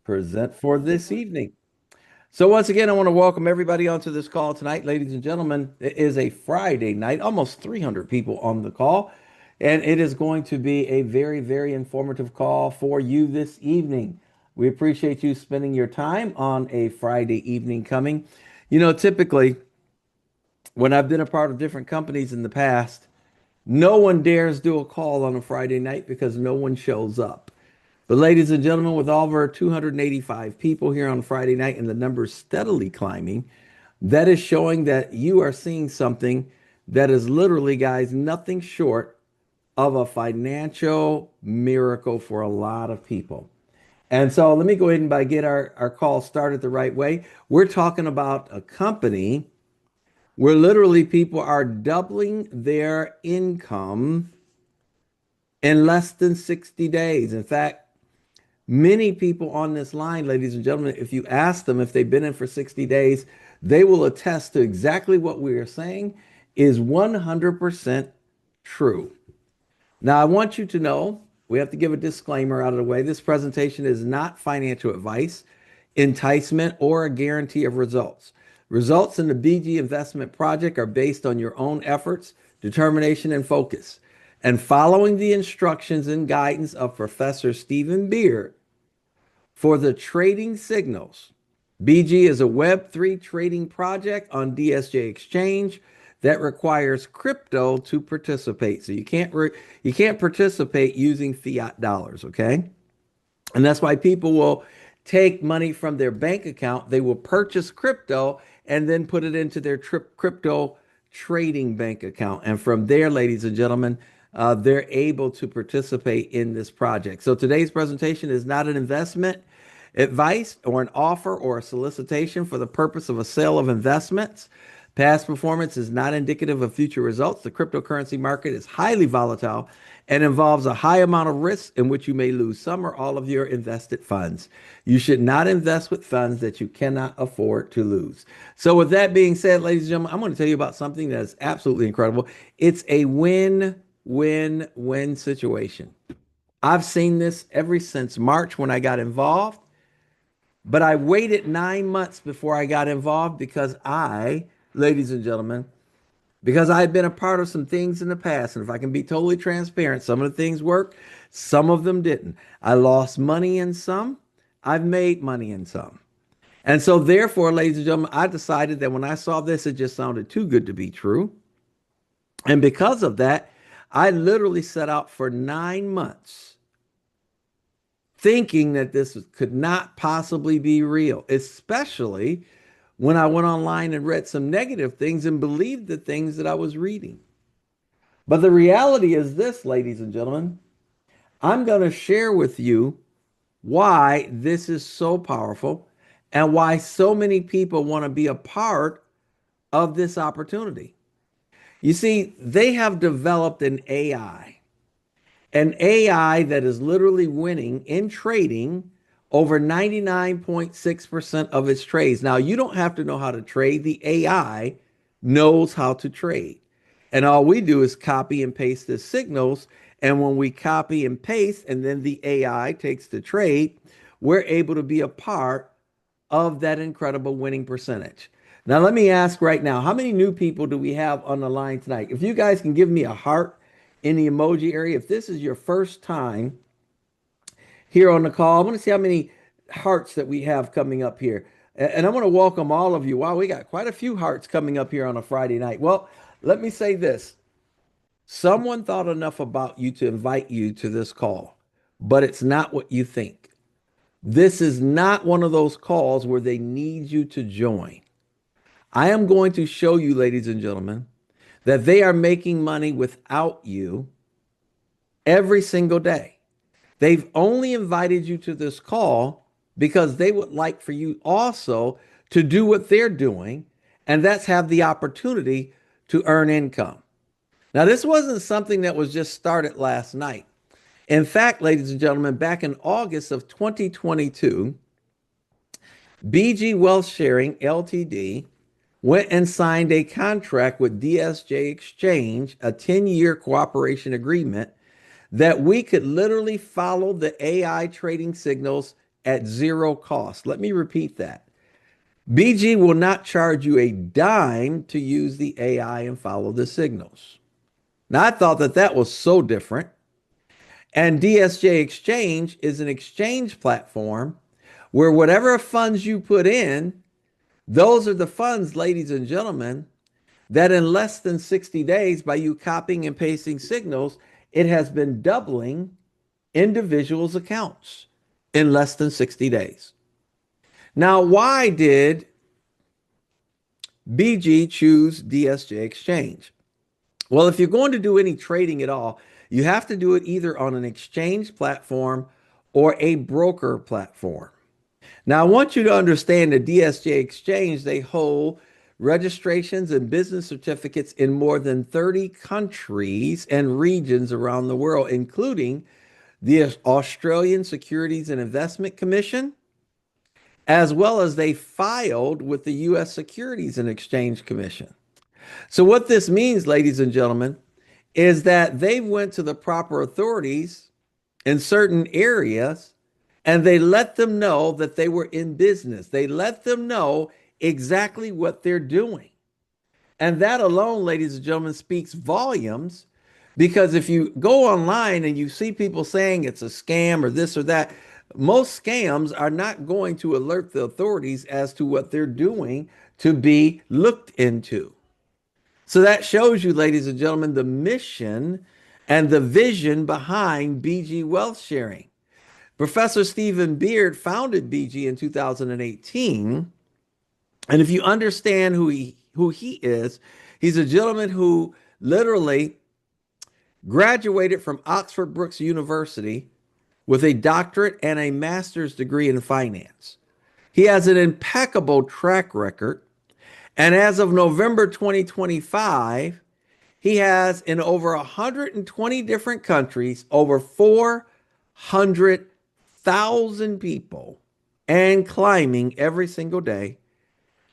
present for this evening. So once again, I want to welcome everybody onto this call tonight, ladies and gentlemen. It is a Friday night, almost 300 people on the call, and it is going to be a very, very informative call for you this evening. We appreciate you spending your time on a Friday evening coming. Typically, when I've been a part of different companies in the past, no one dares do a call on a Friday night because no one shows up. But ladies and gentlemen, with over 285 people here on Friday night and the numbers steadily climbing, that is showing that you are seeing something that is literally, guys, nothing short of a financial miracle for a lot of people. And so let me go ahead and get our call started the right way. We're talking about a company where literally people are doubling their income in less than 60 days. In fact, many people on this line, ladies and gentlemen, if you ask them if they've been in for 60 days, they will attest to exactly what we are saying is 100% true. Now, I want you to know, we have to give a disclaimer out of the way. This presentation is not financial advice, enticement, or a guarantee of results. Results in the BG investment project are based on your own efforts, determination, and focus. And following the instructions and guidance of Professor Stephen Beard for the trading signals. BG is a Web3 trading project on DSJ Exchange that requires crypto to participate. So you can't participate using fiat dollars, okay? And that's why people will take money from their bank account, they will purchase crypto and then put it into their crypto trading bank account. And from there, ladies and gentlemen, they're able to participate in this project. So today's presentation is not an investment advice or an offer or a solicitation for the purpose of a sale of investments. Past performance is not indicative of future results. The cryptocurrency market is highly volatile and involves a high amount of risk in which you may lose some or all of your invested funds. You should not invest with funds that you cannot afford to lose. So with that being said, ladies and gentlemen, I'm going to tell you about something that is absolutely incredible. It's a win-win-win situation. I've seen this ever since March when I got involved, but I waited 9 months before I got involved because ladies and gentlemen, because I had been a part of some things in the past. And if I can be totally transparent, some of the things worked, some of them didn't. I lost money in some, I've made money in some. And so therefore, ladies and gentlemen, I decided that when I saw this, it just sounded too good to be true. And because of that, I literally set out for 9 months thinking that this could not possibly be real, especially when I went online and read some negative things and believed the things that I was reading. But the reality is this, ladies and gentlemen, I'm going to share with you why this is so powerful and why so many people want to be a part of this opportunity. You see, they have developed an AI that is literally winning in trading over 99.6% of its trades. Now, you don't have to know how to trade. The AI knows how to trade. And all we do is copy and paste the signals. And when we copy and paste, and then the AI takes the trade, we're able to be a part of that incredible winning percentage. Now, let me ask right now, how many new people do we have on the line tonight? If you guys can give me a heart in the emoji area, if this is your first time here on the call, I want to see how many hearts that we have coming up here. And I want to welcome all of you. Wow, we got quite a few hearts coming up here on a Friday night. Well, let me say this. Someone thought enough about you to invite you to this call, but it's not what you think. This is not one of those calls where they need you to join. I am going to show you, ladies and gentlemen, that they are making money without you every single day. They've only invited you to this call because they would like for you also to do what they're doing, and that's have the opportunity to earn income. Now, this wasn't something that was just started last night. In fact, ladies and gentlemen, back in August of 2022, BG Wealth Sharing Ltd went and signed a contract with DSJ Exchange, a 10-year cooperation agreement that we could literally follow the AI trading signals at zero cost. Let me repeat that. BG will not charge you a dime to use the AI and follow the signals. Now, I thought that that was so different. And DSJ Exchange is an exchange platform where whatever funds you put in, those are the funds, ladies and gentlemen, that in less than 60 days, by you copying and pasting signals, it has been doubling individuals' accounts in less than 60 days. Now, why did BG choose DSJ Exchange? Well, if you're going to do any trading at all, you have to do it either on an exchange platform or a broker platform. Now, I want you to understand that DSJ Exchange, they hold registrations and business certificates in more than 30 countries and regions around the world, including the Australian Securities and Investment Commission, as well as they filed with the U.S. Securities and Exchange Commission. So what this means, ladies and gentlemen, is that they went to the proper authorities in certain areas and they let them know that they were in business. They let them know exactly what they're doing. And that alone, ladies and gentlemen, speaks volumes, because if you go online and you see people saying it's a scam or this or that, most scams are not going to alert the authorities as to what they're doing to be looked into. So that shows you, ladies and gentlemen, the mission and the vision behind BG Wealth Sharing. Professor Stephen Beard founded BG in 2018. And if you understand who he is, he's a gentleman who literally graduated from Oxford Brookes University with a doctorate and a master's degree in finance. He has an impeccable track record. And as of November 2025, he has in over 120 different countries, over 400,000 people and climbing every single day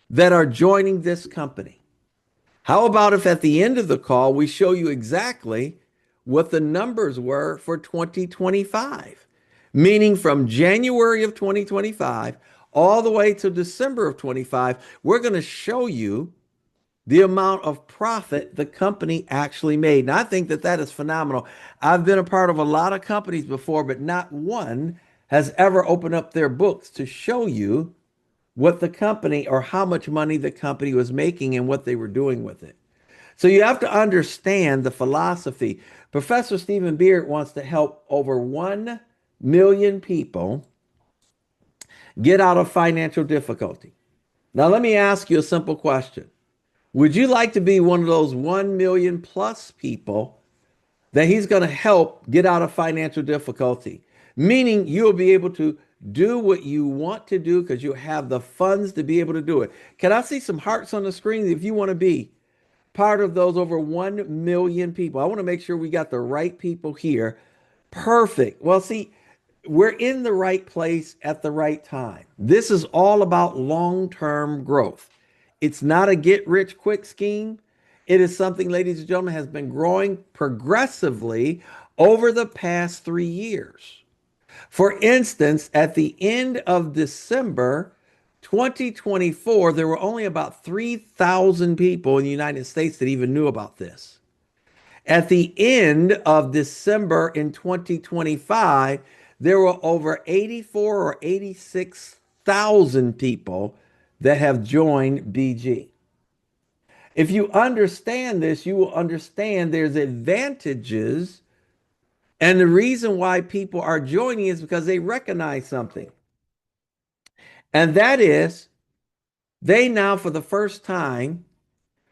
that are joining this company. How about if at the end of the call, we show you exactly what the numbers were for 2025, meaning from January of 2025 all the way to December of 25, we're going to show you the amount of profit the company actually made. And I think that that is phenomenal. I've been a part of a lot of companies before, but not one has ever opened up their books to show you what the company or how much money the company was making and what they were doing with it. So you have to understand the philosophy. Professor Stephen Beard wants to help over 1 million people get out of financial difficulty. Now, let me ask you a simple question. Would you like to be one of those 1 million plus people that he's going to help get out of financial difficulty? Meaning you'll be able to do what you want to do because you have the funds to be able to do it. Can I see some hearts on the screen if you want to be part of those over 1 million people? I want to make sure we got the right people here. Perfect. Well, see, we're in the right place at the right time. This is all about long-term growth. It's not a get-rich-quick scheme. It is something, ladies and gentlemen, has been growing progressively over the past 3 years. For instance, at the end of December 2024, there were only about 3,000 people in the United States that even knew about this. At the end of December in 2025, there were over 84 or 86,000 people that have joined BG. If you understand this, you will understand there's advantages. And the reason why people are joining is because they recognize something. And that is, they now, for the first time,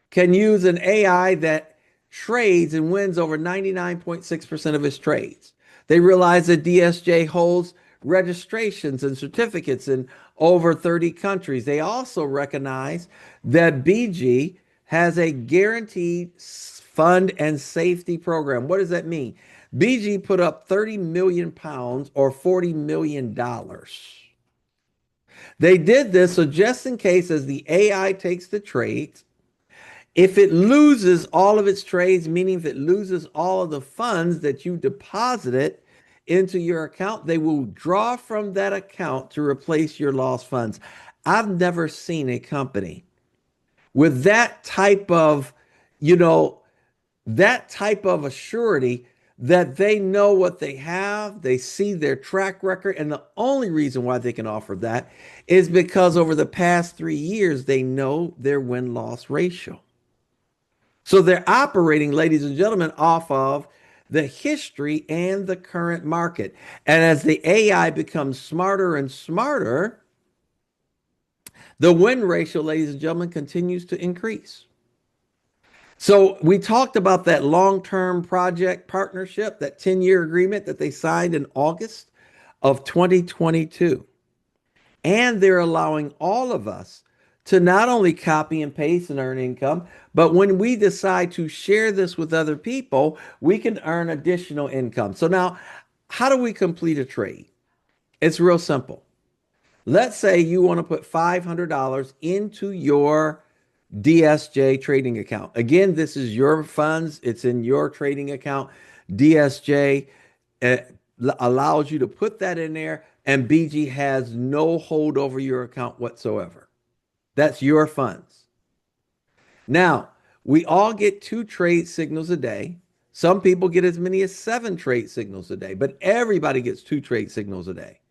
can use an AI that trades and wins over 99.6% of its trades. They realize that DSJ holds registrations and certificates in over 30 countries. They also recognize that BG has a guaranteed fund and safety program. What does that mean? BG put up 30 million pounds or $40 million. They did this so just in case as the AI takes the trades, if it loses all of its trades, meaning if it loses all of the funds that you deposited into your account, they will draw from that account to replace your lost funds. I've never seen a company with that type of, you know, that type of a surety that they know what they have, they see their track record, and the only reason why they can offer that is because over the past 3 years, they know their win-loss ratio. So they're operating, ladies and gentlemen, off of the history and the current market. And as the AI becomes smarter and smarter, the win ratio, ladies and gentlemen, continues to increase. So we talked about that long-term project partnership, that 10-year agreement that they signed in August of 2022. And they're allowing all of us to not only copy and paste and earn income, but when we decide to share this with other people, we can earn additional income. So now, how do we complete a trade? It's real simple. Let's say you want to put $500 into your DSJ trading account. Again, this is your funds. It's in your trading account. DSJ allows you to put that in there, and BG has no hold over your account whatsoever. That's your funds. Now, we all get 2 trade signals a day. Some people get as many as 7 trade signals a day, but everybody gets 2 trade signals a day.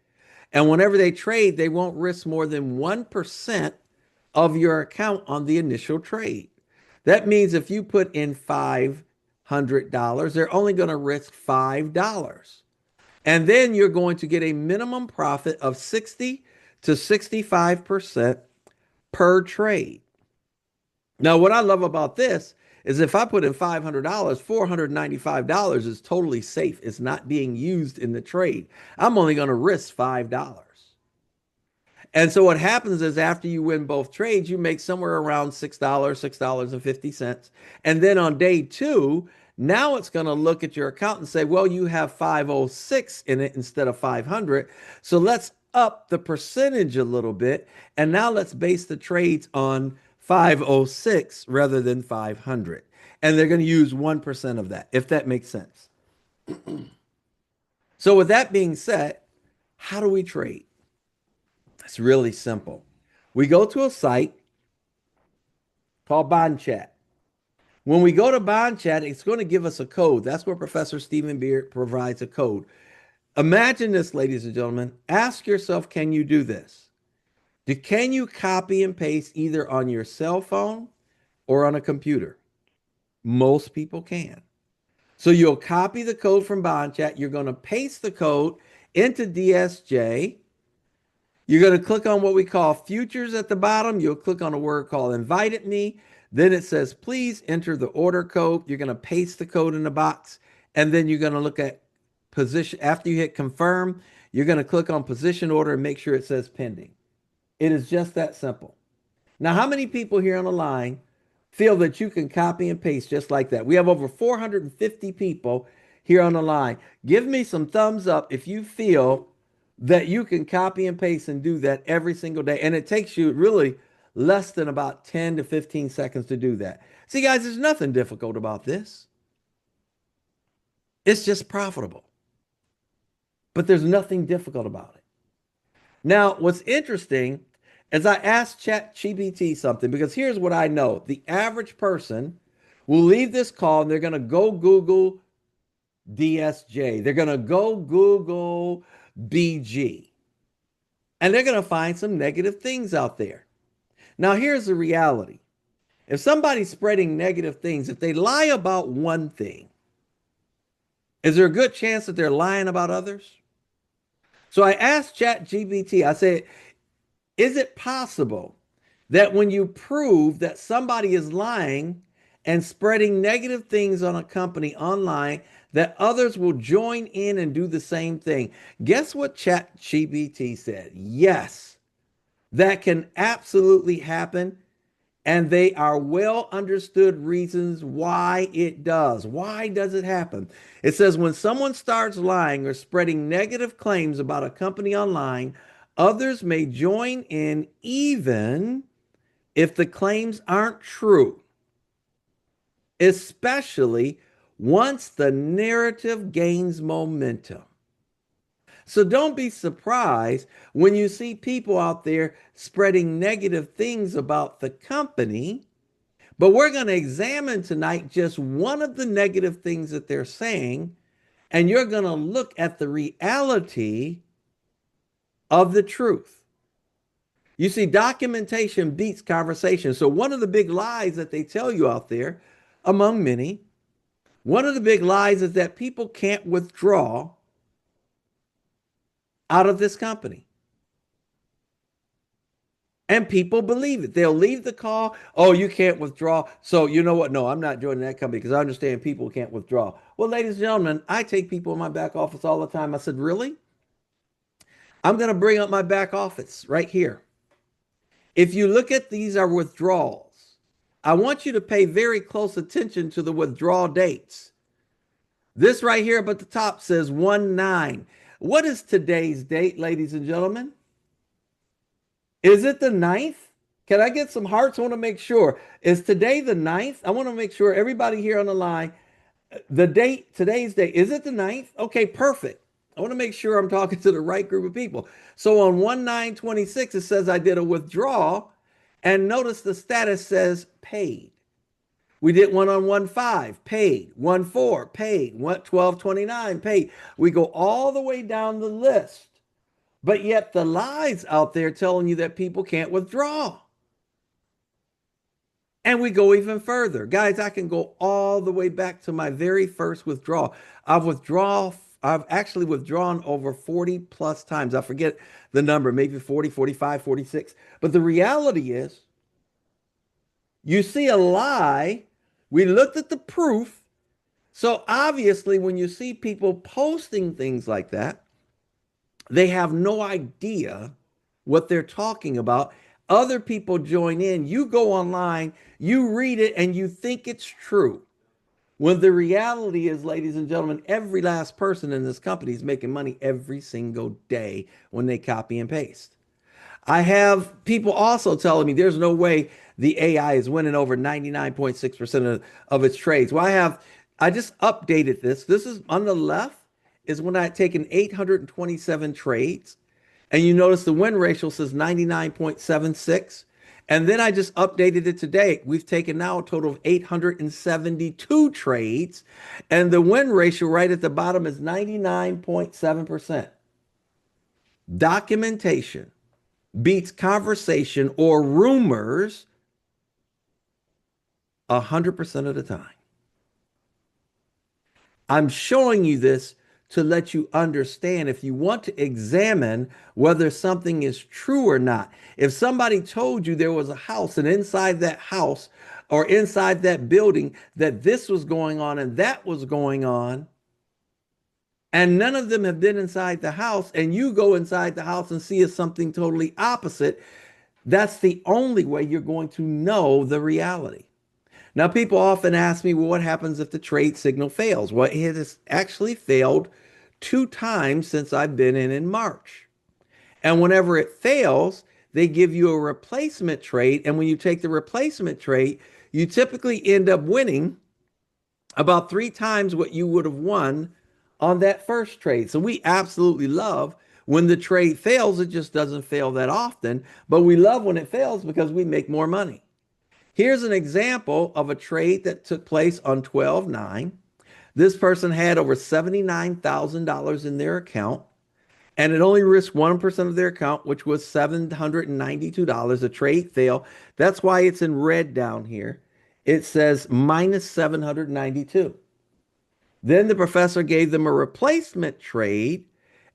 And whenever they trade, they won't risk more than 1% of your account on the initial trade. That means if you put in $500, they're only going to risk $5. And then you're going to get a minimum profit of 60 to 65% per trade. Now, what I love about this is if I put in $500, $495 is totally safe. It's not being used in the trade. I'm only going to risk $5. And so what happens is after you win both trades, you make somewhere around $6, $6.50. And then on day 2, now it's going to look at your account and say, well, you have 506 in it instead of 500. So let's up the percentage a little bit. And now let's base the trades on 506 rather than 500. And they're going to use 1% of that, if that makes sense. So with that being said, how do we trade? It's really simple. We go to a site called Bond Chat. When we go to Bond Chat, it's going to give us a code. That's where Professor Stephen Beard provides a code. Imagine this, ladies and gentlemen. Ask yourself, can you do this? Can you copy and paste either on your cell phone or on a computer? Most people can. So you'll copy the code from Bond Chat. You're going to paste the code into DSJ. You're going to click on what we call futures at the bottom. You'll click on a word called invited me. Then it says, please enter the order code. You're going to paste the code in the box. And then you're going to look at position. After you hit confirm, you're going to click on position order and make sure it says pending. It is just that simple. Now, how many people here on the line feel that you can copy and paste just like that? We have over 450 people here on the line. Give me some thumbs up if you feel that you can copy and paste and do that every single day. And it takes you really less than about 10 to 15 seconds to do that. See, guys, there's nothing difficult about this. It's just profitable. But there's nothing difficult about it. Now, what's interesting is I asked ChatGPT something, because here's what I know. The average person will leave this call and they're going to go Google DSJ. They're going to go Google BG. And they're going to find some negative things out there. Now, here's the reality. If somebody's spreading negative things, if they lie about one thing, is there a good chance that they're lying about others? So I asked ChatGPT, I said, is it possible that when you prove that somebody is lying and spreading negative things on a company online, that others will join in and do the same thing? Guess what ChatGPT said? Yes, that can absolutely happen. And they are well understood reasons why it does. Why does it happen? It says when someone starts lying or spreading negative claims about a company online, others may join in even if the claims aren't true, especially once the narrative gains momentum. So don't be surprised when you see people out there spreading negative things about the company. But we're going to examine tonight just one of the negative things that they're saying, and you're going to look at the reality of the truth. You see, documentation beats conversation. So, one of the big lies that they tell you out there, among many, one of the big lies is that people can't withdraw out of this company. And people believe it. They'll leave the call. Oh, you can't withdraw. So, you know what? No, I'm not joining that company because I understand people can't withdraw. Well, ladies and gentlemen, I take people in my back office all the time. I said, really? I'm going to bring up my back office right here. If you look at these are withdrawals, I want you to pay very close attention to the withdrawal dates. This right here up at the top says 1/9. What is today's date, ladies and gentlemen? Is it the 9th? Can I get some hearts? I want to make sure. Is today the 9th? I want to make sure everybody here on the line, the date, today's date, is it the 9th? Okay, perfect. I want to make sure I'm talking to the right group of people. So on 1/9/26, it says I did a withdrawal, and notice the status says paid. We did one on 1/5, paid. 1/4, paid. 12/29, paid. We go all the way down the list. But yet the lies out there telling you that people can't withdraw. And we go even further. Guys, I can go all the way back to my very first withdrawal. I've actually withdrawn over 40 plus times. I forget the number, maybe 40, 45, 46. But the reality is, you see a lie. We looked at the proof. So obviously, when you see people posting things like that, they have no idea what they're talking about. Other people join in. You go online, you read it, and you think it's true. When the reality is, ladies and gentlemen, every last person in this company is making money every single day when they copy and paste. I have people also telling me there's no way the AI is winning over 99.6% of its trades. Well, I just updated this. This is on the left is when I had taken 827 trades. And you notice the win ratio says 99.76. And then I just updated it today. We've taken now a total of 872 trades. And the win ratio right at the bottom is 99.7%. Documentation beats conversation or rumors 100% of the time. I'm showing you this to let you understand if you want to examine whether something is true or not. If somebody told you there was a house and inside that house or inside that building that this was going on and that was going on, and none of them have been inside the house, and you go inside the house and see something totally opposite, that's the only way you're going to know the reality. Now, people often ask me, well, what happens if the trade signal fails? Well, it has actually failed 2 times since I've been in March. And whenever it fails, they give you a replacement trade. And when you take the replacement trade, you typically end up winning about 3 times what you would have won on that first trade. So we absolutely love when the trade fails. It just doesn't fail that often, but we love when it fails because we make more money. Here's an example of a trade that took place on 12/9. This person had over $79,000 in their account, and it only risked 1% of their account, which was $792. A trade fail. That's why it's in red down here. It says minus 792. Then the professor gave them a replacement trade.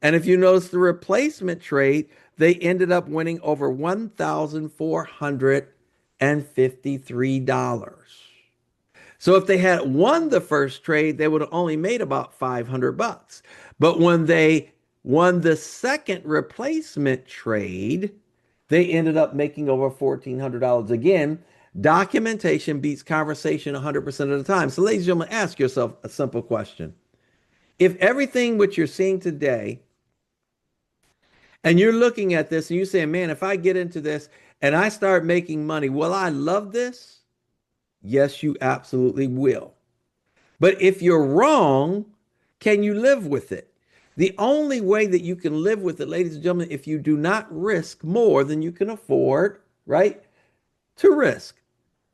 And if you notice the replacement trade, they ended up winning over $1,453. So if they had won the first trade, they would have only made about $500. But when they won the second replacement trade, they ended up making over $1,400. Again, documentation beats conversation 100% of the time. So ladies and gentlemen, ask yourself a simple question. If everything which you're seeing today, and you're looking at this and you're saying, man, if I get into this and I start making money, will I love this? Yes, you absolutely will. But if you're wrong, can you live with it? The only way that you can live with it, ladies and gentlemen, if you do not risk more than you can afford, right? To risk.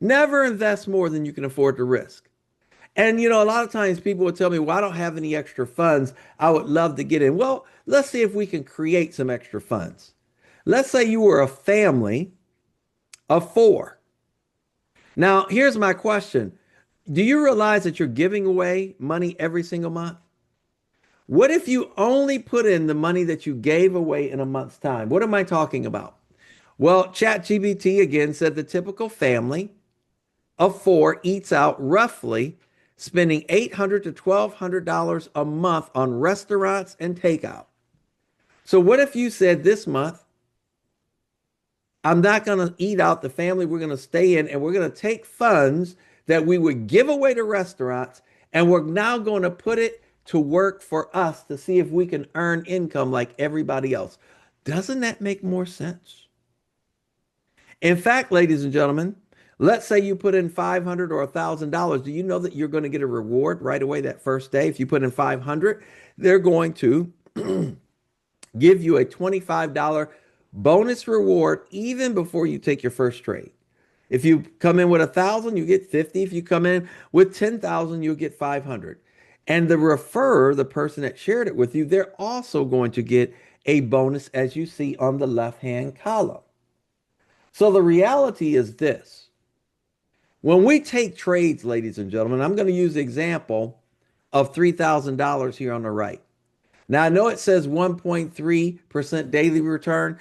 Never invest more than you can afford to risk. And a lot of times people will tell me, well, I don't have any extra funds. I would love to get in. Well, let's see if we can create some extra funds. Let's say you were a family of four. Now, here's my question. Do you realize that you're giving away money every single month? What if you only put in the money that you gave away in a month's time? What am I talking about? Well, ChatGPT again said the typical family of four eats out roughly spending $800 to $1,200 a month on restaurants and takeout. So what if you said this month, I'm not going to eat out the family, we're going to stay in and we're going to take funds that we would give away to restaurants and we're now going to put it to work for us to see if we can earn income like everybody else. Doesn't that make more sense? In fact, ladies and gentlemen, let's say you put in $500 or $1,000. Do you know that you're going to get a reward right away that first day? If you put in 500, they're going to give you a $25 bonus reward even before you take your first trade. If you come in with 1,000, you get 50. If you come in with 10,000, you'll get 500. And the referrer, the person that shared it with you, they're also going to get a bonus as you see on the left-hand column. So the reality is this. When we take trades, ladies and gentlemen, I'm going to use the example of $3,000 here on the right. Now, I know it says 1.3% daily return.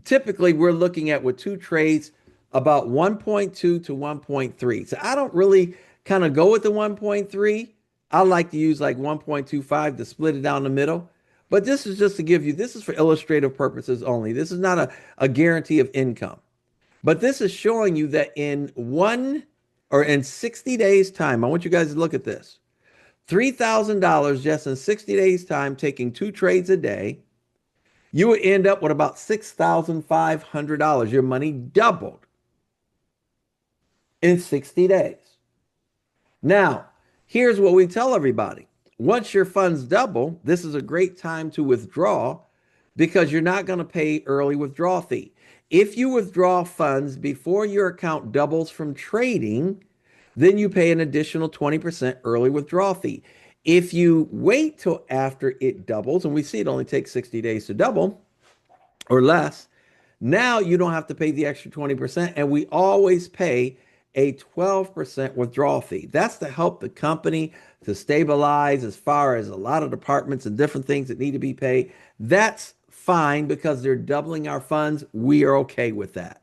Typically, we're looking at with two trades about 1.2 to 1.3. So I don't really kind of go with the 1.3. I like to use like 1.25 to split it down the middle. But this is just to give you, this is for illustrative purposes only. This is not a guarantee of income. But this is showing you that in 60 days time, I want you guys to look at this. $3,000 just in 60 days time, taking two trades a day, you would end up with about $6,500. Your money doubled in 60 days. Now, here's what we tell everybody. Once your funds double, this is a great time to withdraw because you're not going to pay early withdrawal fee. If you withdraw funds before your account doubles from trading, then you pay an additional 20% early withdrawal fee. If you wait till after it doubles, and we see it only takes 60 days to double or less, now you don't have to pay the extra 20%, and we always pay a 12% withdrawal fee. That's to help the company to stabilize as far as a lot of departments and different things that need to be paid. That's fine because they're doubling our funds. We are okay with that.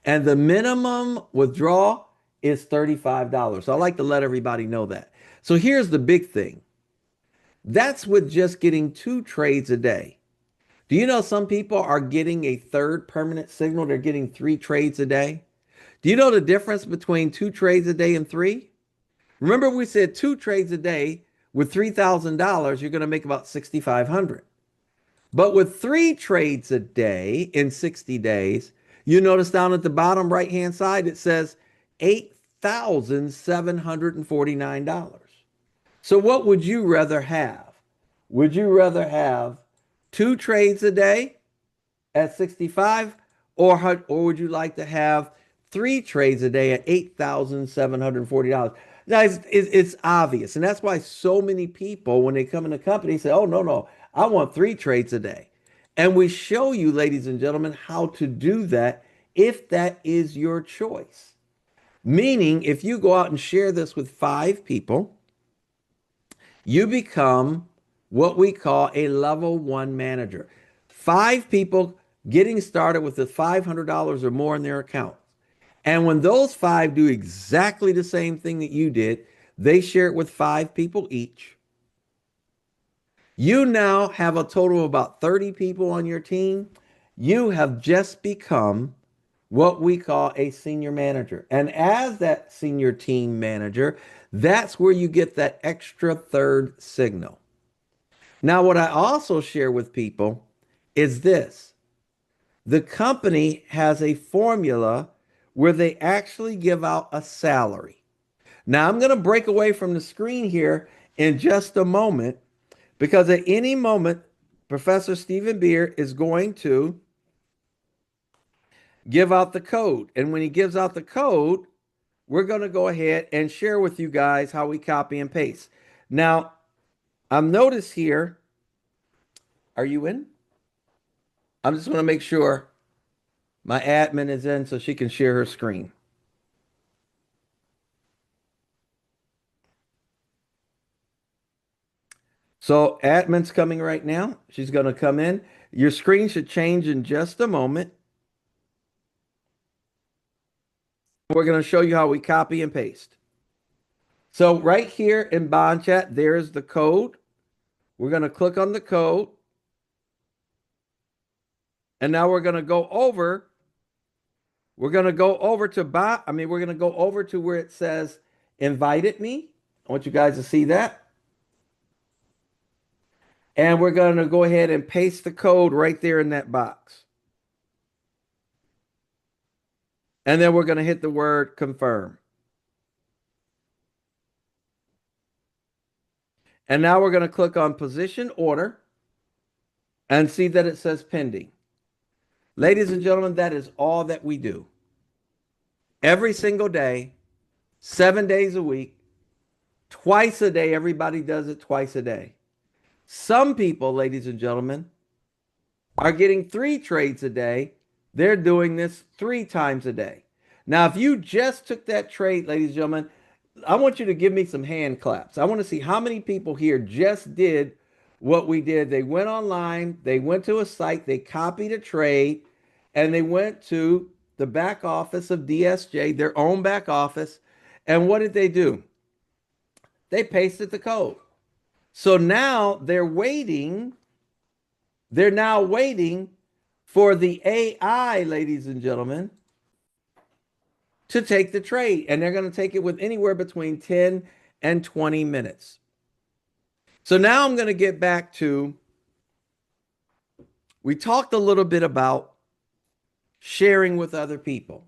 And the minimum withdrawal is $35. So I like to let everybody know that. So here's the big thing. That's with just getting two trades a day. Do you know some people are getting a third permanent signal? They're getting three trades a day. Do you know the difference between two trades a day and three? Remember we said two trades a day with $3,000, you're going to make about $6,500. But with three trades a day in 60 days, you notice down at the bottom right-hand side, it says $8,749. So what would you rather have? Would you rather have two trades a day at 65 or would you like to have three trades a day at $8,740? Now, it's obvious. And that's why so many people, when they come in the company, say, oh, no, I want three trades a day. And we show you, ladies and gentlemen, how to do that if that is your choice. Meaning, if you go out and share this with 5 people, you become what we call a level 1 manager. 5 people getting started with the $500 or more in their account. And when those 5 do exactly the same thing that you did, they share it with 5 people each. You now have a total of about 30 people on your team. You have just become what we call a senior manager. And as that senior team manager, that's where you get that extra third signal. Now, what I also share with people is this. The company has a formula where they actually give out a salary. Now, I'm going to break away from the screen here in just a moment because at any moment, Professor Stephen Beer is going to give out the code. And when he gives out the code, we're going to go ahead and share with you guys how we copy and paste. Now, I've noticed here, are you in? I'm just going to make sure my admin is in so she can share her screen. So admin's coming right now. She's going to come in. Your screen should change in just a moment. We're going to show you how we copy and paste. So right here in Bond Chat, there's the code. We're going to click on the code. And now we're going to go over. We're going to go over to we're going to go over to where it says invited me. I want you guys to see that. And we're going to go ahead and paste the code right there in that box. And then we're going to hit the word confirm. And now we're going to click on position order and see that it says pending. Ladies and gentlemen, that is all that we do. Every single day, 7 days a week, twice a day. Everybody does it twice a day. Some people, ladies and gentlemen, are getting 3 trades a day. They're doing this 3 times a day. Now, if you just took that trade, ladies and gentlemen, I want you to give me some hand claps. I want to see how many people here just did what we did. They went online, they went to a site, they copied a trade, and they went to the back office of DSJ, their own back office. And what did they do? They pasted the code. So now they're waiting. They're now waiting for the AI, ladies and gentlemen, to take the trade. And they're going to take it with anywhere between 10 and 20 minutes. So now I'm going to get back to, we talked a little bit about sharing with other people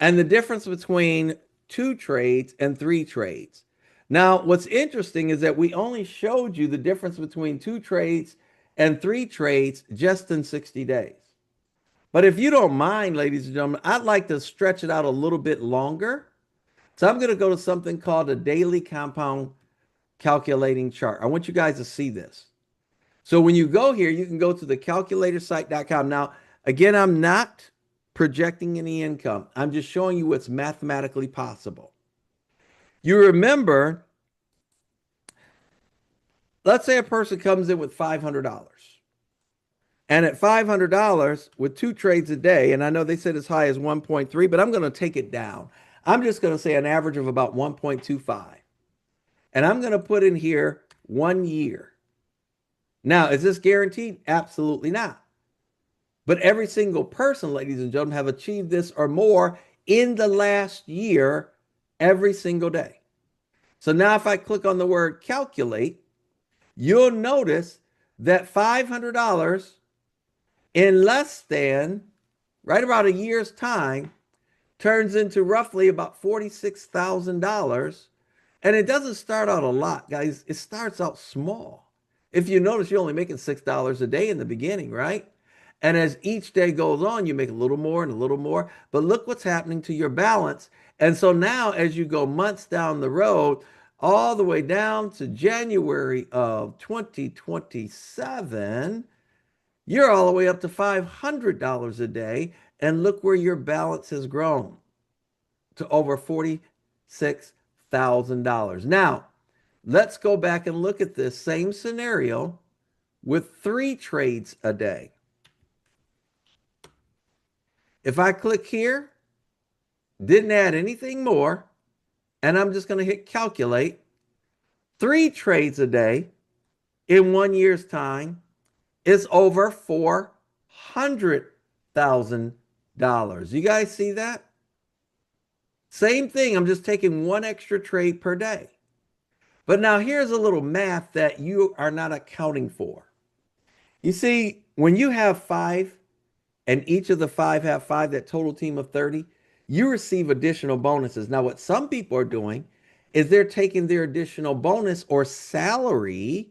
and the difference between 2 trades and 3 trades. Now, what's interesting is that we only showed you the difference between 2 trades and 3 trades just in 60 days. But if you don't mind, ladies and gentlemen, I'd like to stretch it out a little bit longer. So I'm going to go to something called a daily compound calculating chart. I want you guys to see this. So when you go here, you can go to the calculatorsite.com. Now, again, I'm not projecting any income. I'm just showing you what's mathematically possible. You remember, let's say a person comes in with $500. And at $500 with 2 trades a day, and I know they said as high as 1.3, but I'm going to take it down. I'm just going to say an average of about 1.25. And I'm going to put in here 1 year. Now, is this guaranteed? Absolutely not. But every single person, ladies and gentlemen, have achieved this or more in the last year every single day. So now if I click on the word calculate, you'll notice that $500 in less than, right about a year's time, turns into roughly about $46,000. And it doesn't start out a lot, guys. It starts out small. If you notice, you're only making $6 a day in the beginning, right? And as each day goes on, you make a little more and a little more. But look what's happening to your balance. And so now as you go months down the road, all the way down to January of 2027, you're all the way up to $500 a day. And look where your balance has grown to over $46,000. Now, let's go back and look at this same scenario with 3 trades a day. If I click here, didn't add anything more, and I'm just going to hit calculate, 3 trades a day in 1 year's time is over $400,000. You guys see that? Same thing. I'm just taking 1 extra trade per day. But now here's a little math that you are not accounting for. You see, when you have 5 and each of the 5 have 5, that total team of 30, you receive additional bonuses. Now, what some people are doing is they're taking their additional bonus or salary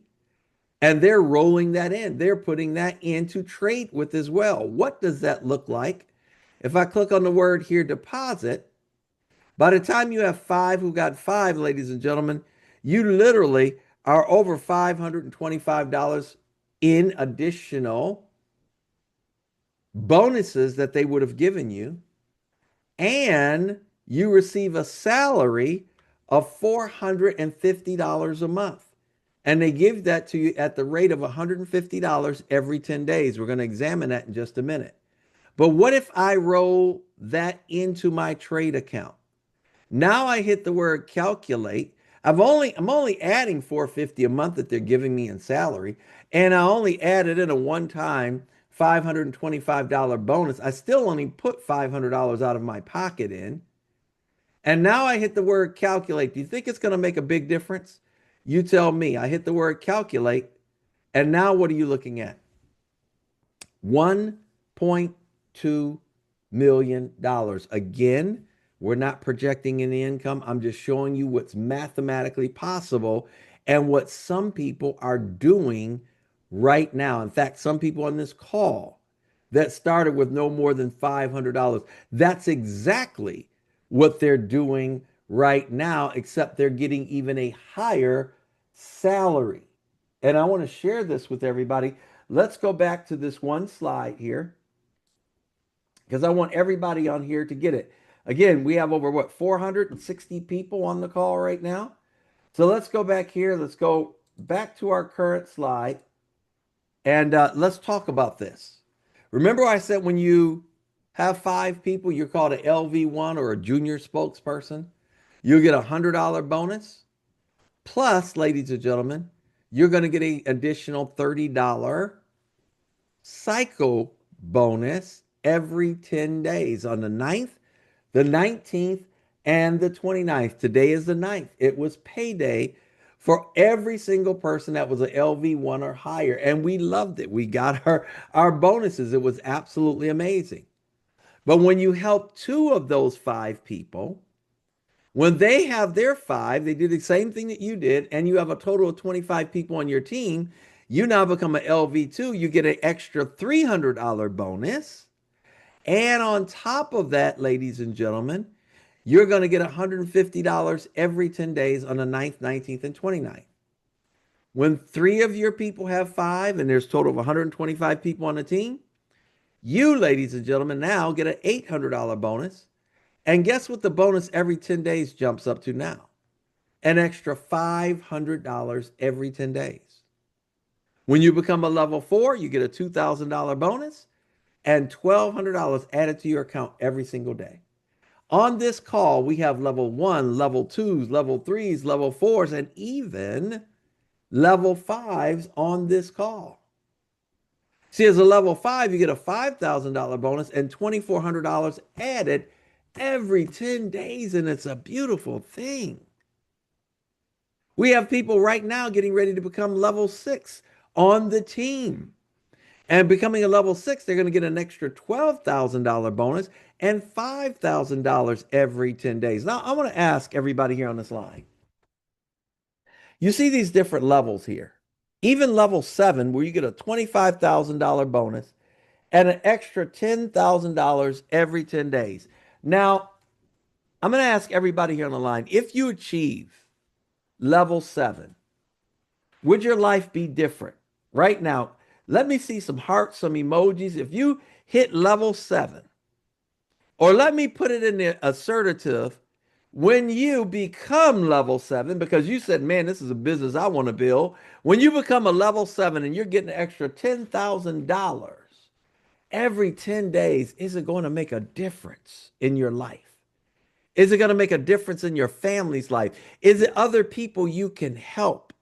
And they're rolling that in. They're putting that in to trade with as well. What does that look like? If I click on the word here, deposit, by the time you have five who got five, ladies and gentlemen, you literally are over $525 in additional bonuses that they would have given you. And you receive a salary of $450 a month. And they give that to you at the rate of $150 every 10 days. We're going to examine that in just a minute. But what if I roll that into my trade account? Now I hit the word calculate. I'm only adding $450 a month that they're giving me in salary, and I only added in a one-time $525 bonus. I still only put $500 out of my pocket in. And now I hit the word calculate. Do you think it's going to make a big difference? You tell me. I hit the word calculate, and now what are you looking at? $1.2 million. Again, we're not projecting any income. I'm just showing you what's mathematically possible and what some people are doing right now. In fact, some people on this call that started with no more than $500, that's exactly what they're doing right now, except they're getting even a higher salary. And I want to share this with everybody. Let's go back to this one slide here because I want everybody on here to get it. Again, we have over what, 460 people on the call right now. So let's go back here. Let's go back to our current slide and let's talk about this. Remember I said when you have five people, you're called an LV1 or a junior spokesperson. You'll get a $100 bonus. Plus, ladies and gentlemen, you're going to get an additional $30 cycle bonus every 10 days on the 9th, the 19th, and the 29th. Today is the 9th. It was payday for every single person that was an LV1 or higher. And we loved it. We got our bonuses. It was absolutely amazing. But when you help two of those five people, when they have their five, they do the same thing that you did, and you have a total of 25 people on your team, you now become an LV2. You get an extra $300 bonus. And on top of that, ladies and gentlemen, you're going to get $150 every 10 days on the 9th, 19th, and 29th. When three of your people have five, and there's a total of 125 people on the team, you, ladies and gentlemen, now get an $800 bonus. And guess what the bonus every 10 days jumps up to now? An extra $500 every 10 days. When you become a level 4, you get a $2,000 bonus and $1,200 added to your account every single day. On this call, we have level 1, level 2s, level 3s, level 4s, and even level 5s on this call. See, as a level 5, you get a $5,000 bonus and $2,400 added every 10 days, and it's a beautiful thing. We have people right now getting ready to become level 6 on the team. And becoming a level 6, they're going to get an extra $12,000 bonus and $5,000 every 10 days. Now, I want to ask everybody here on this line. You see these different levels here. Even level 7, where you get a $25,000 bonus and an extra $10,000 every 10 days. Now, I'm going to ask everybody here on the line, if you achieve level 7, would your life be different? Right now, let me see some hearts, some emojis. If you hit level 7, or let me put it in the assertive, when you become level 7, because you said, man, this is a business I want to build. When you become a level 7 and you're getting an extra $10,000 every 10 days, is it going to make a difference in your life? Is it going to make a difference in your family's life? Is it other people you can help?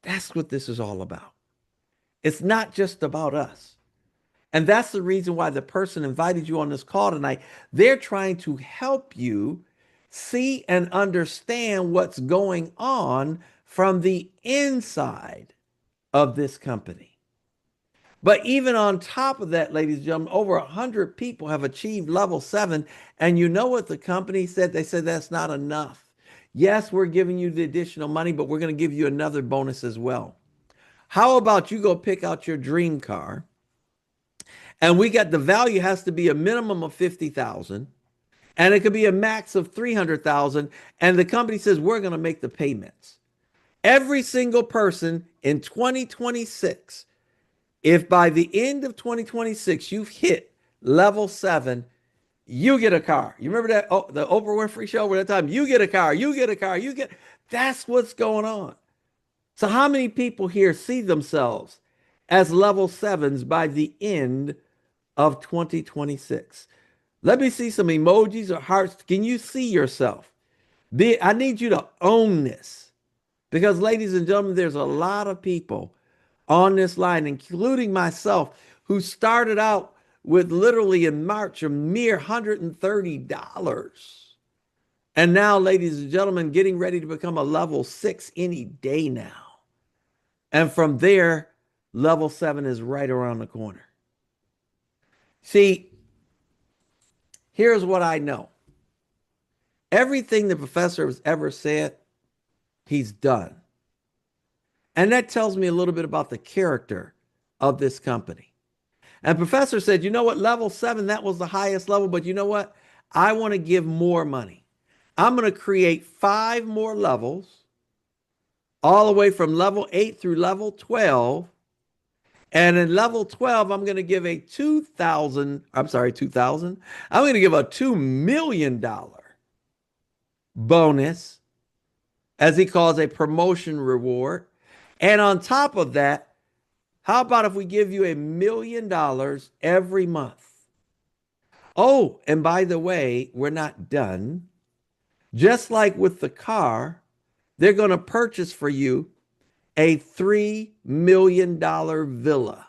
That's what this is all about. It's not just about us. And that's the reason why the person invited you on this call tonight. They're trying to help you see and understand what's going on from the inside of this company. But even on top of that, ladies and gentlemen, over 100 people have achieved level 7. And you know what the company said? They said that's not enough. Yes, we're giving you the additional money, but we're going to give you another bonus as well. How about you go pick out your dream car, and we got the value has to be a minimum of 50,000 and it could be a max of 300,000, and the company says we're going to make the payments. Every single person in 2026, if by the end of 2026 you've hit level 7, you get a car. You remember that the Oprah Winfrey show where that time you get a car, you get a car, you get. That's what's going on. So how many people here see themselves as level 7s by the end of 2026? Let me see some emojis or hearts. Can you see yourself? I need you to own this, because, ladies and gentlemen, there's a lot of people on this line, including myself, who started out with literally in March a mere $130. And now, ladies and gentlemen, getting ready to become a level 6 any day now. And from there, level 7 is right around the corner. See, here's what I know. Everything the professor has ever said, he's done. And that tells me a little bit about the character of this company. And professor said, you know what, level 7, that was the highest level, but you know what? I want to give more money. I'm going to create 5 more levels, all the way from level 8 through level 12. And in level 12, I'm going to give a $2,000, I'm going to give a $2 million bonus, as he calls a promotion reward. And on top of that, how about if we give you $1 million every month? Oh, and by the way, we're not done. Just like with the car, they're going to purchase for you a $3 million villa.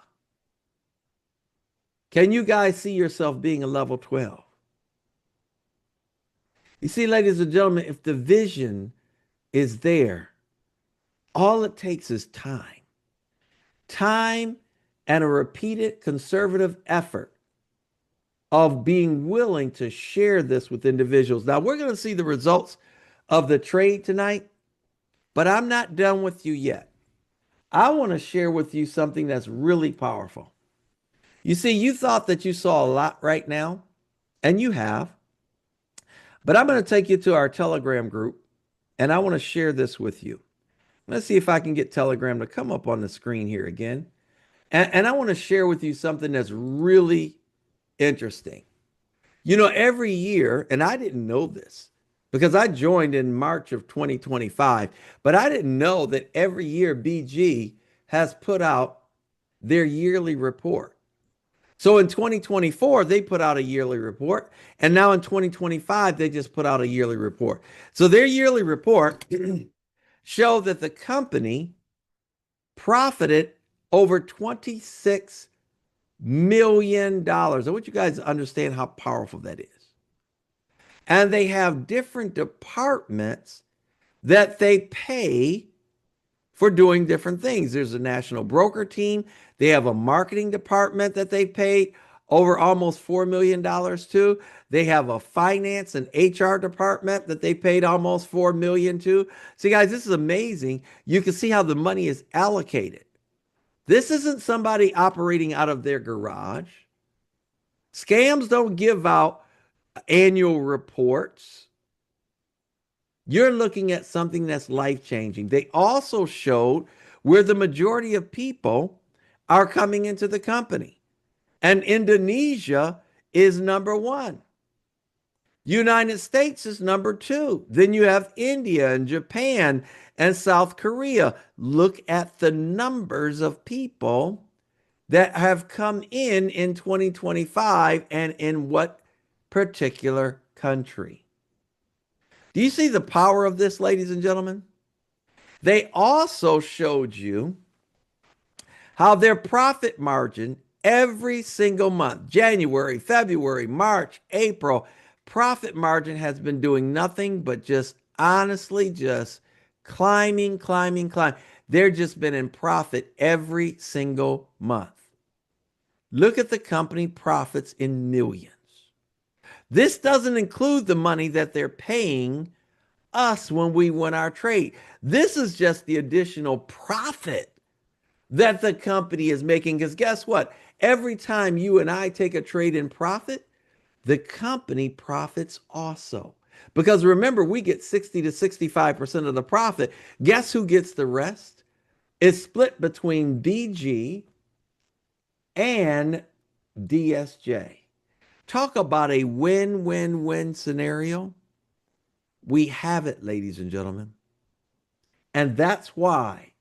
Can you guys see yourself being a level 12? You see, ladies and gentlemen, if the vision is there, all it takes is time. Time and a repeated conservative effort of being willing to share this with individuals. Now, we're going to see the results of the trade tonight, but I'm not done with you yet. I want to share with you something that's really powerful. You see, you thought that you saw a lot right now, and you have, but I'm going to take you to our Telegram group, and I want to share this with you. Let's see if I can get Telegram to come up on the screen here again. And I want to share with you something that's really interesting. You know, every year, and I didn't know this because I joined in March of 2025, but I didn't know that every year BG has put out their yearly report. So in 2024, they put out a yearly report. And now in 2025, they just put out a yearly report. So their yearly report showed that the company profited over $26 million. I want you guys to understand how powerful that is. And they have different departments that they pay for doing different things. There's a national broker team. They have a marketing department that they paid over almost $4 million to. They have a finance and HR department that they paid almost $4 million to. See, guys, this is amazing. You can see how the money is allocated. This isn't somebody operating out of their garage. Scams don't give out annual reports. You're looking at something that's life-changing. They also showed where the majority of people are coming into the company. And Indonesia is number 1. United States is number 2. Then you have India and Japan and South Korea. Look at the numbers of people that have come in 2025 and in what particular country. Do you see the power of this, ladies and gentlemen? They also showed you how their profit margin every single month, January, February, March, April, profit margin has been doing nothing but just honestly just climbing. They've just been in profit every single month. Look at the company profits in millions. This doesn't include the money that they're paying us when we win our trade. This is just the additional profit that the company is making. Because guess what? Every time you and I take a trade in profit, the company profits also. Because remember, we get 60 to 65% of the profit. Guess who gets the rest? It's split between DG and DSJ. Talk about a win win win scenario. We have it, ladies and gentlemen. And that's why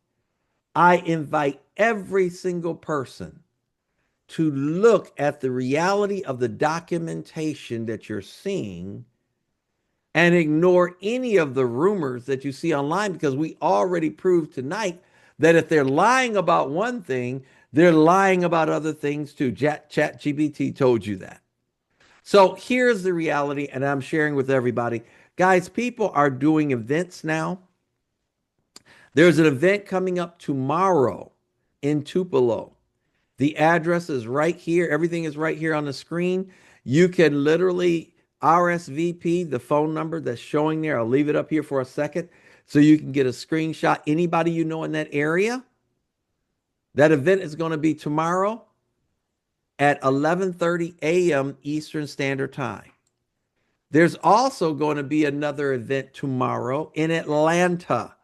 I invite every single person to look at the reality of the documentation that you're seeing and ignore any of the rumors that you see online, because we already proved tonight that if they're lying about one thing, they're lying about other things too. ChatGPT told you that. So here's the reality, and I'm sharing with everybody. Guys, people are doing events now. There's an event coming up tomorrow in Tupelo. The address is right here. Everything is right here on the screen. You can literally RSVP the phone number that's showing there. I'll leave it up here for a second so you can get a screenshot. Anybody you know in that area, that event is going to be tomorrow at 11:30 a.m. Eastern Standard Time. There's also going to be another event tomorrow in Atlanta.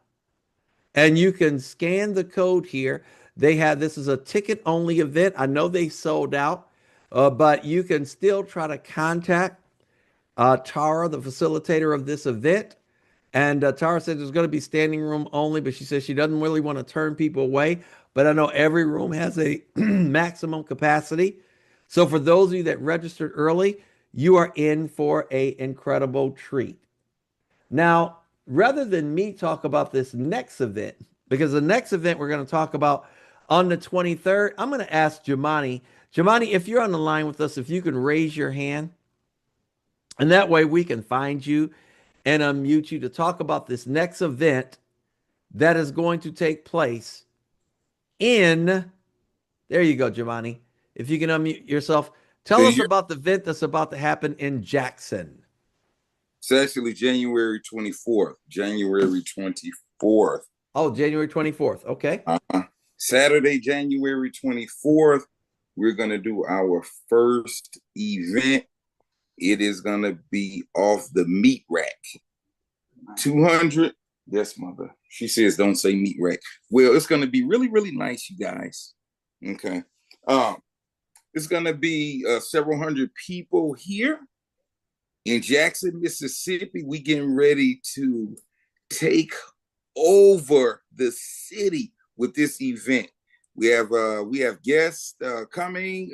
And you can scan the code here. They have, this is a ticket only event. I know they sold out, but you can still try to contact Tara, the facilitator of this event. And Tara said there's going to be standing room only, but she says she doesn't really want to turn people away. But I know every room has a maximum capacity. So for those of you that registered early, you are in for an incredible treat. Now, rather than me talk about this next event, because the next event we're going to talk about on the 23rd, I'm going to ask Jamani. Jamani, if you're on the line with us, if you can raise your hand, and that way we can find you and unmute you to talk about this next event that is going to take place in, there you go, Jamani. If you can unmute yourself, tell Can you us hear? about the event that's about to happen in Jackson. It's actually January 24th. January 24th. Oh, January 24th. Okay. Saturday, January 24th, we're going to do our first event. It is going to be off the meat rack. 200. Yes, mother. She says don't say meat rack. Well, it's going to be really, really nice, you guys. Okay. It's going to be several hundred people here in Jackson, Mississippi. We getting ready to take over the city with this event. We have guests coming.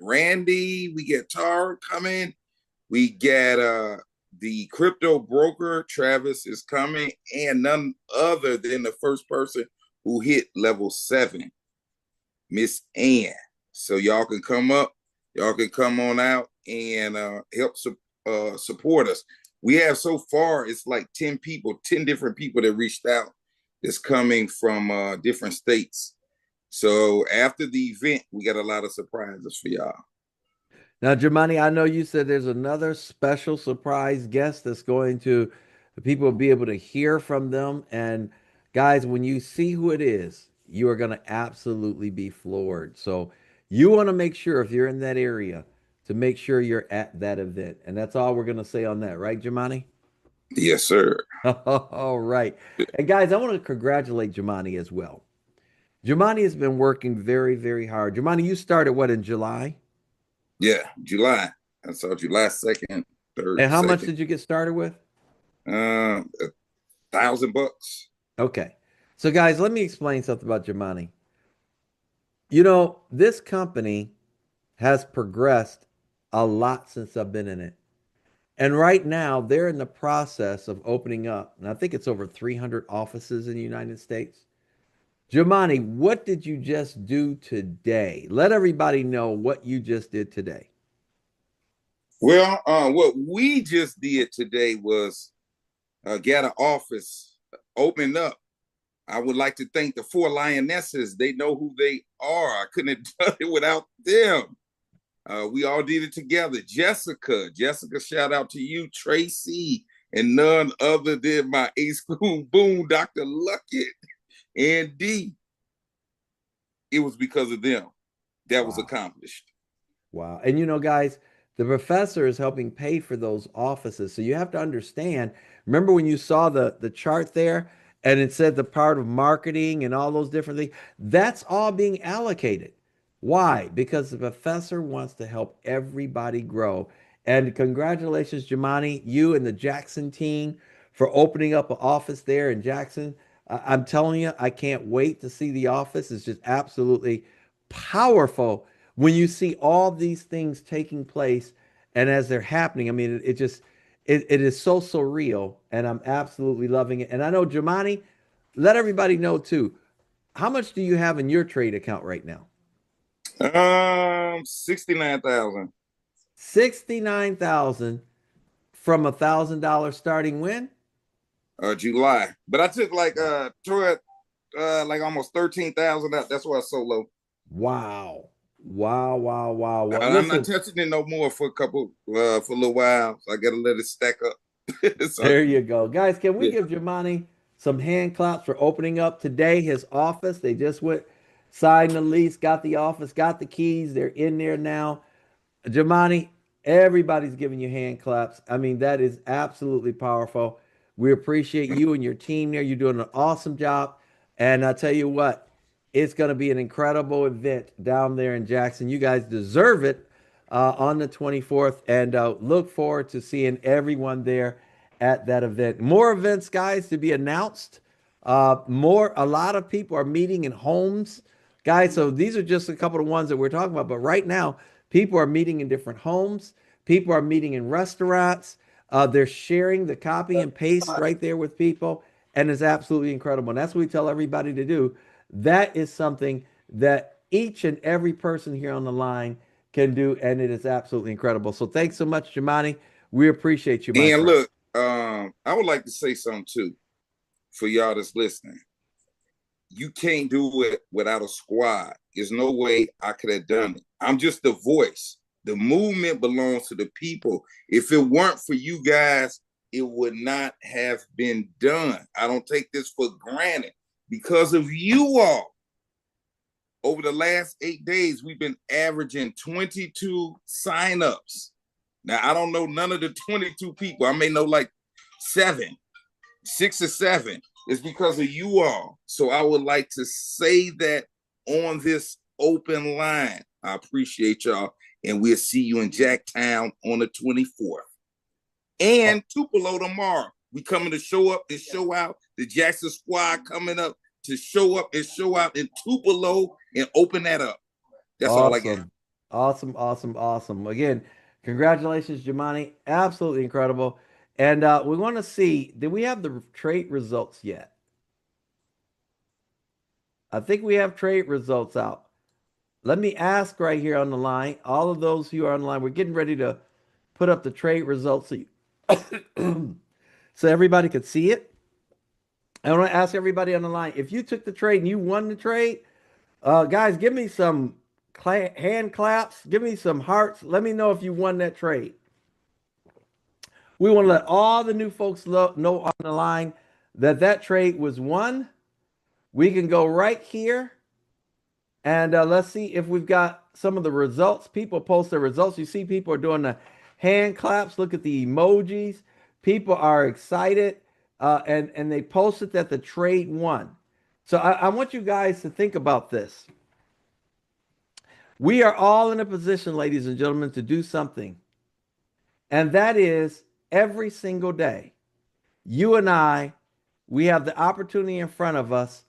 Randy, we get Tar coming. We get the crypto broker Travis is coming, and none other than the first person who hit level 7, Miss Ann. So y'all can come up, y'all can come on out and help support us. We have so far, it's like 10 people, 10 different people that reached out that's coming from different states. So after the event, we got a lot of surprises for y'all. Now, Germani, I know you said there's another special surprise guest that's going to, people will be able to hear from them. And guys, when you see who it is, you are going to absolutely be floored. So you want to make sure if you're in that area to make sure you're at that event. And that's all we're going to say on that, right, Germani? Yes, sir. All right. And guys, I want to congratulate Germani as well. Germani has been working very, very hard. Germani, you started what, in July? Yeah, July. I saw July 2nd, 3rd, And how much 2nd. did you get started with? $1,000. Okay. So, guys, let me explain something about Germani. You know, this company has progressed a lot since I've been in it. And right now, they're in the process of opening up, and I think it's over 300 offices in the United States. Germani, what did you just do today? Let everybody know what you just did today. Well, what we just did today was get an office opened up. I would like to thank the 4 lionesses. They know who they are. I couldn't have done it without them. We all did it together. Jessica, shout out to you. Tracy, and none other than my A School Boom, Dr. Luckett, and D. it was because of them that was Wow. accomplished. Wow. And you know, guys, the professor is helping pay for those offices. So you have to understand, remember when you saw the chart there and it said the part of marketing and all those different things, that's all being allocated. Why? Because the professor wants to help everybody grow. And congratulations, Jamani, you and the Jackson team for opening up an office there in Jackson. I'm telling you, I can't wait to see the office. It's just absolutely powerful when you see all these things taking place and as they're happening. I mean, it just it is so surreal, and I'm absolutely loving it. And I know, Jamani, let everybody know too. How much do you have in your trade account right now? 69,000. 69,000 from $1,000 starting when? July. But I took like toward like almost 13,000 out. That's why it's so low. Wow. Wow, wow, wow. Well, I'm not listen, touching it no more for a little while. So I gotta let it stack up. So there you go. Guys, can we yeah. give Jamani some hand claps for opening up today his office? They just went, signed the lease, got the office, got the keys. They're in there now. Jamani, everybody's giving you hand claps. I mean, that is absolutely powerful. We appreciate you and your team there. You're doing an awesome job. And I tell you what, it's going to be an incredible event down there in Jackson. You guys deserve it on the 24th. And look forward to seeing everyone there at that event. More events, guys, to be announced. A lot of people are meeting in homes, guys. So these are just a couple of ones that we're talking about. But right now, people are meeting in different homes. People are meeting in restaurants. They're sharing the copy and paste right there with people. And it's absolutely incredible. And that's what we tell everybody to do. That is something that each and every person here on the line can do. And it is absolutely incredible. So thanks so much, Jamani. We appreciate you, my And friend. look, I would like to say something too for y'all that's listening. You can't do it without a squad. There's no way I could have done it. I'm just the voice. The movement belongs to the people. If it weren't for you guys, it would not have been done. I don't take this for granted. Because of you all, over the last 8 days, we've been averaging 22 signups. Now, I don't know none of the 22 people. I may know like 6 or 7. It's because of you all. So I would like to say that on this open line. I appreciate y'all. And we'll see you in Jacktown on the 24th. And Tupelo tomorrow. We coming to show up and show out. The Jackson squad coming up to show up and show out in Tupelo and open that up. That's all I got. Awesome. Awesome. Awesome. Awesome. Again, congratulations, Jamani. Absolutely incredible. And we want to see, did we have the trade results yet? I think we have trade results out. Let me ask right here on the line, all of those who are on the line, we're getting ready to put up the trade results so, so everybody could see it. I want to ask everybody on the line, if you took the trade and you won the trade, guys, give me some hand claps. Give me some hearts. Let me know if you won that trade. We want to let all the new folks know on the line that that trade was won. We can go right here and let's see if we've got some of the results. People post their results. You see people are doing the hand claps. Look at the emojis. People are excited and they posted that the trade won. So I want you guys to think about this. We are all in a position, ladies and gentlemen, to do something. And that is every single day, you and I, we have the opportunity in front of us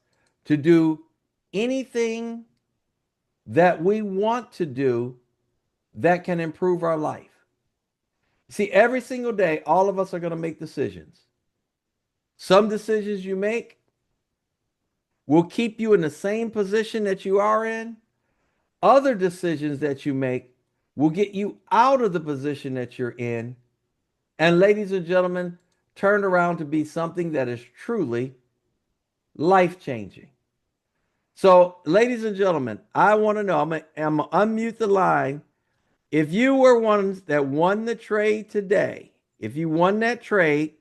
to do anything that we want to do that can improve our life. See, every single day, all of us are going to make decisions. Some decisions you make will keep you in the same position that you are in. Other decisions that you make will get you out of the position that you're in. And ladies and gentlemen, turn around to be something that is truly life changing. So, ladies and gentlemen, I want to know, I'm going to unmute the line. If you were ones that won the trade today, if you won that trade,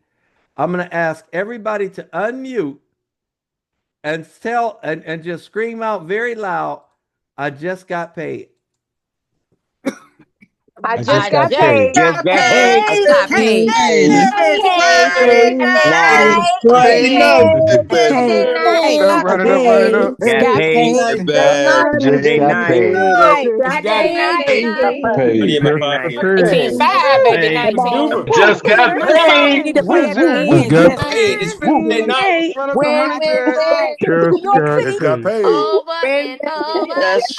I'm going to ask everybody to unmute and tell and just scream out very loud I just got paid. I just got paid. Just got Hey, paid. I got paid. Friday. Friday night. Run it up, run it up. Got paid. Saturday night. Paid. Paid. 18.5, baby. Paid. 19. Just got paid. Wizard. We got Paid. It's Friday night. Run up the 100. Just got Just got paid. paid. Over and over. That's